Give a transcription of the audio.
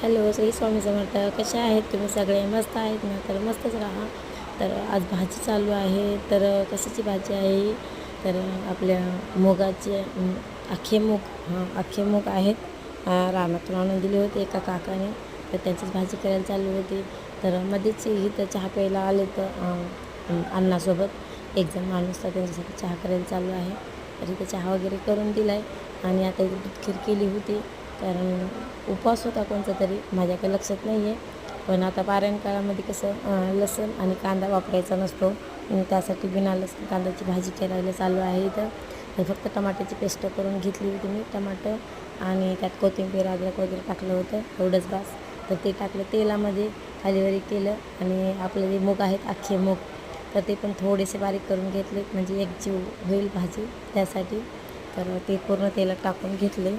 Hello, Shri Swami Samarth. कसे आहेत तुम्ही सगळे? मस्त आहेत ना? तर मस्तच राहा. तर आज भाजी चालू आहे. तर कशाची भाजी आहे? तर आपल्या मुगाचे अख्खे मूग, अख्खे मूग आहेत. रानातून आणून दिले होते एका काकाने. तर त्यांचीच भाजी करायला चालू होती. तर मध्येच इथं चहा प्यायला आले तर अन्नासोबत एक जण माणूस तर त्यांच्यासाठी चहा करायला चालू आहे. तर इथं चहा वगैरे करून दिला आहे आणि आता इथे दूध खीर केली होती. कारण उपवास होता कोणता तरी, माझ्या लक्षात नाही आहे. पण आता पारायण काळामध्ये कसं लसूण आणि कांदा वापरायचा नसतो. त्यासाठी बिना लसूण कांद्याची भाजी करायला चालू आहे इथं. तर फक्त टमाट्याची पेस्ट करून घेतली होती मी. टमाटर आणि त्यात कोथिंबीर अद्रक वगैरे टाकलं होतं, एवढंच बास. तर ते टाकलं तेलामध्ये, खालीवरी केलं आणि आपले जे मूग आहेत अख्खे मूग, तर ते पण थोडेसे बारीक करून घेतले म्हणजे एकजीव होईल भाजी त्यासाठी. तर ते पूर्ण तेलात टाकून घेतले